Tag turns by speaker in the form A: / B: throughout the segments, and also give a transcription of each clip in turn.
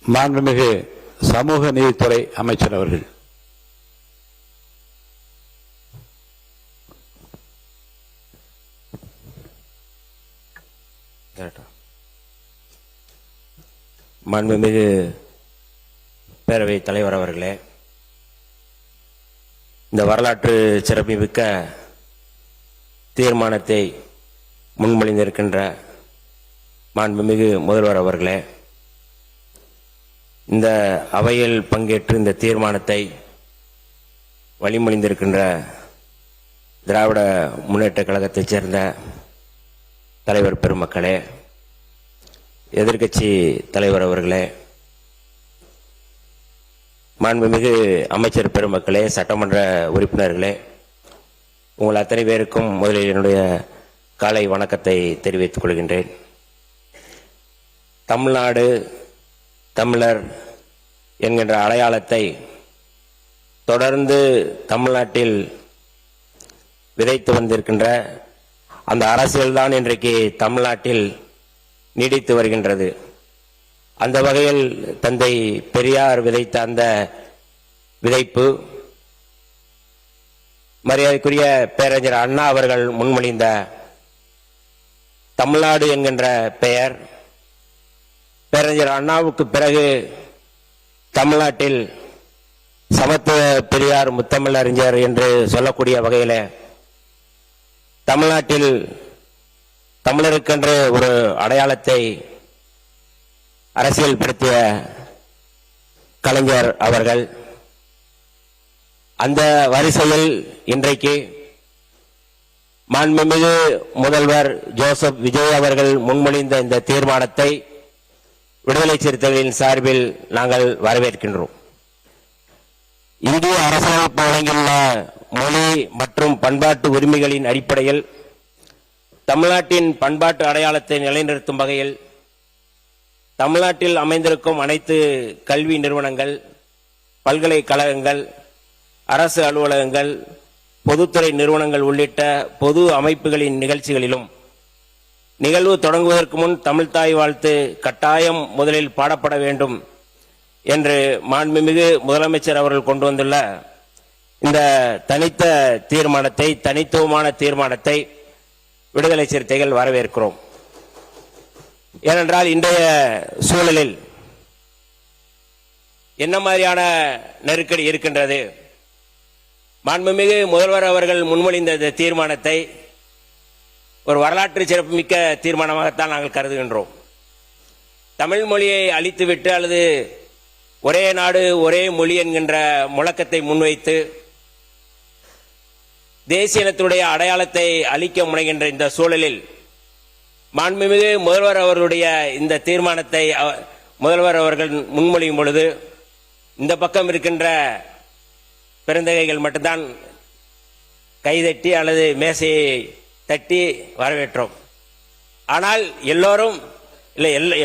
A: மாண்புமிகு சமூக நீதித்துறை அமைச்சர் அவர்கள்.
B: மாண்புமிகு பேரவை தலைவர் அவர்களே, இந்த வரலாற்று சிறப்புமிக்க தீர்மானத்தை முன்மொழிந்திருக்கின்ற மாண்புமிகு முதல்வர் அவர்களே, இந்த அவையில் பங்கேற்று இந்த தீர்மானத்தை வழிமொழிந்திருக்கின்ற திராவிட முன்னேற்ற கழகத்தைச் சேர்ந்த தலைவர் பெருமக்களே, எதிர்க்கட்சி தலைவர் அவர்களே, மாண்புமிகு அமைச்சர் பெருமக்களே, சட்டமன்ற உறுப்பினர்களே, உங்கள் அத்தனை பேருக்கும் முதலில் என்னுடைய காலை வணக்கத்தை தெரிவித்துக் கொள்கின்றேன். தமிழ்நாடு, தமிழர் என்கின்ற அடையாளத்தை தொடர்ந்து தமிழ்நாட்டில் விதைத்து வந்திருக்கின்ற அந்த அரசியல்தான் இன்றைக்கு தமிழ்நாட்டில் நீடித்து வருகின்றது. அந்த வகையில் தந்தை பெரியார் விதைத்த அந்த விதைப்பு மரியாதைக்குரிய பேரறிஞர் அண்ணா அவர்கள் முன்மொழிந்த தமிழ்நாடு என்கின்ற பெயர், பேரறிஞர் அண்ணாவுக்கு பிறகு தமிழ்நாட்டில் சமத்துவ பெரியார் முத்தமிழறிஞர் என்று சொல்லக்கூடிய வகையில் தமிழ்நாட்டில் தமிழருக்கென்று ஒரு அடையாளத்தை அரசியல்படுத்திய கலைஞர் அவர்கள், அந்த வரிசையில் இன்றைக்கு மாண்புமிகு முதல்வர் ஜோசப் விஜய் அவர்கள் முன்மொழிந்த இந்த தீர்மானத்தை விடுதலை சிறுத்தைகளின் சார்பில் நாங்கள் வரவேற்கின்றோம். இந்திய அரசியலமைப்பு வழங்கியுள்ள மொழி மற்றும் பண்பாட்டு உரிமைகளின் அடிப்படையில் தமிழ்நாட்டின் பண்பாட்டு அடையாளத்தை நிலைநிறுத்தும் வகையில் தமிழ்நாட்டில் அமைந்திருக்கும் அனைத்து கல்வி நிறுவனங்கள், பல்கலைக்கழகங்கள், அரசு அலுவலகங்கள், பொதுத்துறை நிறுவனங்கள் உள்ளிட்ட பொது அமைப்புகளின் நிகழ்ச்சிகளிலும் நிகழ்வு தொடங்குவதற்கு முன் தமிழ்தாய் வாழ்த்து கட்டாயம் முதலில் பாடப்பட வேண்டும் என்று மாண்புமிகு முதலமைச்சர் அவர்கள் கொண்டு வந்துள்ள இந்த தனித்த தீர்மானத்தை, தனித்துவமான தீர்மானத்தை விடுதலை சிறுத்தைகள் வரவேற்கிறோம். ஏனென்றால் இன்றைய சூழலில் என்ன மாதிரியான நெருக்கடி இருக்கின்றது? மாண்புமிகு முதல்வர் அவர்கள் முன்மொழிந்த இந்த தீர்மானத்தை ஒரு வரலாற்று சிறப்புமிக்க தீர்மானமாகத்தான் நாங்கள் கருதுகின்றோம். தமிழ் மொழியை அழித்துவிட்டு அல்லது ஒரே நாடு ஒரே மொழி என்கின்ற முழக்கத்தை முன்வைத்து தேசிய இனத்தினுடைய அடையாளத்தை அழிக்க முனைகின்ற இந்த சூழலில் மாண்புமிகு முதல்வர் அவர்களுடைய இந்த தீர்மானத்தை முதல்வர் அவர்கள் முன்மொழியும் பொழுது இந்த பக்கம் இருக்கின்ற பெருந்தகைகள் மட்டும்தான் கைதட்டி அல்லது மேசையை தட்டி வரவேற்றோம். ஆனால்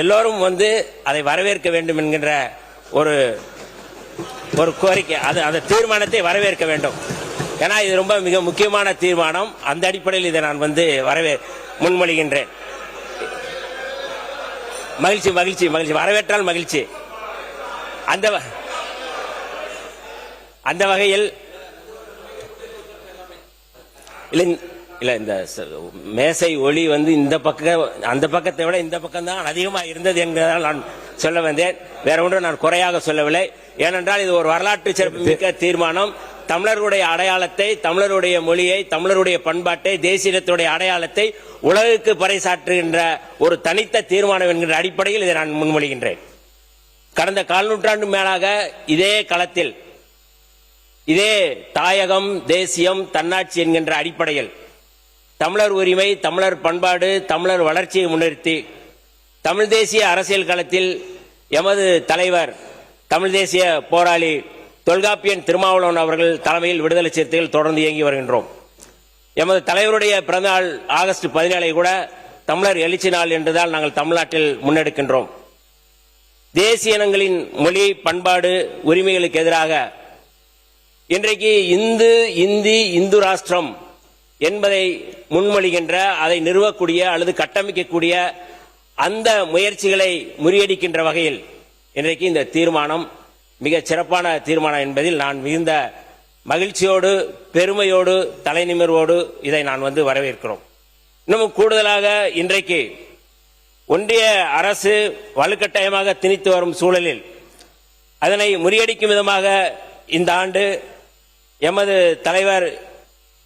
B: எல்லோரும் வந்து அதை வரவேற்க வேண்டும் என்கின்ற ஒரு கோரிக்கை, அந்த தீர்மானத்தை வரவேற்க வேண்டும். ஏன்னா இது ரொம்ப மிக முக்கியமான தீர்மானம். அந்த அடிப்படையில் இதை நான் வந்து முன்மொழிகின்றேன். மகிழ்ச்சி மகிழ்ச்சி மகிழ்ச்சி, வரவேற்றால் மகிழ்ச்சி. அந்த வகையில் இல்ல இந்த மேசை ஒளி வந்து இந்த பக்கம் அந்த பக்கத்தை விட இந்த பக்கம் தான் அதிகமாக இருந்தது என்பதால் நான் சொல்ல வந்தேன். வேற ஒன்றும் நான் குறையாக சொல்லவில்லை. ஏனென்றால் இது ஒரு வரலாற்று சிறப்புமிக்க தீர்மானம். தமிழர்களுடைய அடையாளத்தை, தமிழருடைய மொழியை, தமிழருடைய பண்பாட்டை, தேசியத்துடைய அடையாளத்தை உலகுக்கு பறைசாற்றுகின்ற ஒரு தனித்த தீர்மானம் என்கின்ற அடிப்படையில் இதை நான் முன்மொழிகின்றேன். கடந்த கால் நூற்றாண்டு மேலாக இதே களத்தில் இதே தாயகம், தேசியம், தன்னாட்சி என்கின்ற அடிப்படையில் தமிழர் உரிமை, தமிழர் பண்பாடு, தமிழர் வளர்ச்சியை முன்னிறுத்தி தமிழ் தேசிய அரசியல் களத்தில் எமது தலைவர், தமிழ் தேசிய போராளி தொல்காப்பியன் திருமாவளவன் அவர்கள் தலைமையில் விடுதலை சிறுத்தைகள் தொடர்ந்து இயங்கி வருகின்றோம். எமது தலைவருடைய பிறந்தநாள் ஆகஸ்ட் 17 கூட தமிழர் எழுச்சி நாள் என்றுதான் நாங்கள் தமிழ்நாட்டில் முன்னெடுக்கின்றோம். தேசிய இனங்களின் மொழி, பண்பாடு, உரிமைகளுக்கு எதிராக இன்றைக்கு இந்து ராஷ்டிரம் என்பதை முன்மொழிகின்ற, அதை நிறுவக்கூடிய அல்லது கட்டமைக்கக்கூடிய அந்த முயற்சிகளை முறியடிக்கின்ற வகையில் இன்றைக்கு இந்த தீர்மானம் மிகச் சிறப்பான தீர்மானம் என்பதில் நான் மிகுந்த மகிழ்ச்சியோடு பெருமையோடு தலைநிமிர்வோடு இதை நான் வரவேற்கிறோம். இன்னும் கூடுதலாக இன்றைக்கு ஒன்றிய அரசு வலுக்கட்டாயமாக திணித்து வரும் சூழலில் அதனை முறியடிக்கும் விதமாக இந்த ஆண்டு எமது தலைவர்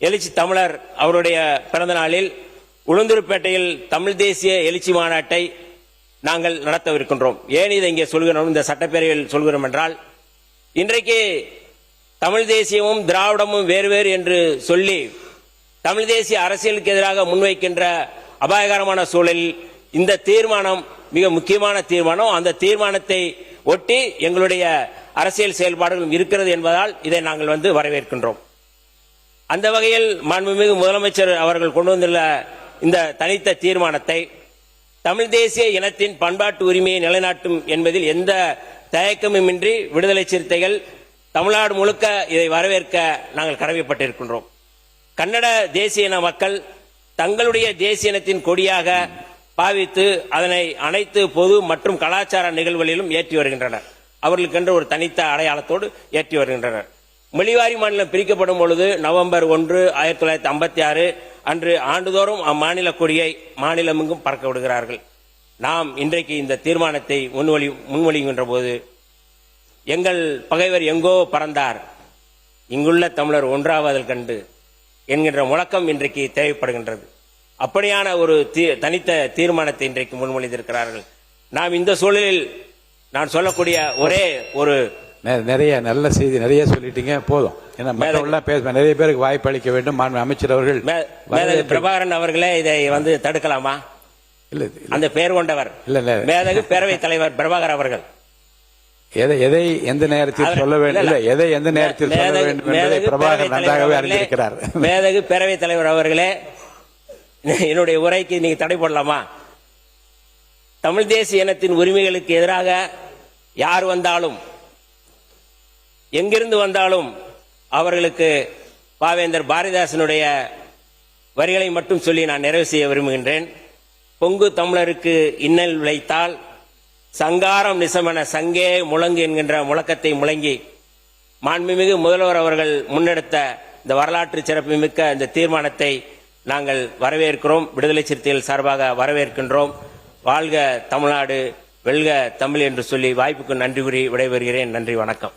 B: எழுச்சி தமிழர் அவருடைய பிறந்த நாளில் உளுந்தூர்பேட்டையில் தமிழ் தேசிய எழுச்சி மாநாட்டை நாங்கள் நடத்தவிருக்கின்றோம். ஏன் இதை இங்கே சொல்கிறோம், இந்த சட்டப்பேரவையில் சொல்கிறோம் என்றால், இன்றைக்கு தமிழ் தேசியமும் திராவிடமும் வேறு வேறு என்று சொல்லி தமிழ் தேசிய அரசியலுக்கு எதிராக முன்வைக்கின்ற அபாயகரமான சூழலில் இந்த தீர்மானம் மிக முக்கியமான தீர்மானம். அந்த தீர்மானத்தை ஒட்டி எங்களுடைய அரசியல் செயல்பாடுகளும் இருக்கிறது என்பதால் இதை நாங்கள் வரவேற்கின்றோம். அந்த வகையில் மாண்புமிகு முதலமைச்சர் அவர்கள் கொண்டு வந்துள்ள இந்த தனித்த தீர்மானத்தை தமிழ் தேசிய இனத்தின் பண்பாட்டு உரிமையை நிலைநாட்டும் என்பதில் எந்த தயக்கமுமின்றி விடுதலை சிறுத்தைகள் தமிழ்நாடு முழுக்க இதை வரவேற்க நாங்கள் கடமைப்பட்டிருக்கின்றோம். கன்னட தேசிய இன மக்கள் தங்களுடைய தேசிய இனத்தின் கொடியாக பாவித்து அதனை அனைத்து பொது மற்றும் கலாச்சார நிகழ்வுகளிலும் ஏற்றி வருகின்றனர். அவர்களுக்கென்று ஒரு தனித்த அடையாளத்தோடு ஏற்றி வருகின்றனர். மொழிவாரி மாநிலம் பிரிக்கப்படும் பொழுது நவம்பர் 1, 1956 அன்று ஆண்டுதோறும் அம்மாநில கொடியை மாநிலமெங்கும் பறக்க விடுகிறார்கள். நாம் இன்றைக்கு இந்த தீர்மானத்தை முன்மொழிகின்ற போது எங்கள் பகைவர் எங்கோ பறந்தார், இங்குள்ள தமிழர் ஒன்றாவதல் கண்டு என்கின்ற முழக்கம் இன்றைக்கு தேவைப்படுகின்றது. அப்படியான ஒரு தனித்த தீர்மானத்தை இன்றைக்கு முன்மொழிந்திருக்கிறார்கள். நாம் இந்த சூழலில் நான் சொல்லக்கூடிய ஒரே ஒரு
A: நிறைய நல்ல செய்தி நிறைய சொல்லிட்டீங்க, போதும். நிறைய பேருக்கு வாய்ப்பு அளிக்க வேண்டும். அமைச்சர் அவர்கள்
B: பிரபாகரன் அவர்களே இதை தடுக்கலாமா?
A: இல்ல,
B: அந்த பெயர் கொண்டவர் மேதகு பேரவைத் தலைவர் பிரபாகர் அவர்கள்
A: எதை எந்த நேரத்தில் சொல்ல வேண்டும், எதை எந்த நேரத்தில் சொல்ல வேண்டும் என்பதை பிரபாகர் நன்றாகவே அறிந்திருக்கிறார்.
B: மேதகு பேரவைத் தலைவர் அவர்களே, என்னுடைய உரைக்கு நீங்க தடை போடலாமா? தமிழ் தேசிய இனத்தின் உரிமைகளுக்கு எதிராக யார் வந்தாலும் எங்கிருந்து வந்தாலும் அவர்களுக்கு பாவேந்தர் பாரதிதாசனுடைய வரிகளை மட்டும் சொல்லி நான் நிறைவு செய்ய விரும்புகின்றேன். பொங்கு தமிழருக்கு இன்னல் விளைத்தால் சங்காரம் நிசமென சங்கே முழங்கு என்கின்ற முழக்கத்தை முழங்கி மாண்புமிகு முதல்வர் அவர்கள் முன்னெடுத்த இந்த வரலாற்று சிறப்புமிக்க இந்த தீர்மானத்தை நாங்கள் வரவேற்கிறோம். விடுதலை சிறுத்தைகள் சார்பாக வரவேற்கின்றோம். வாழ்க தமிழ்நாடு, வெல்க தமிழ் என்று சொல்லி வாய்ப்புக்கு நன்றி கூறி விடைபெறுகிறேன். நன்றி, வணக்கம்.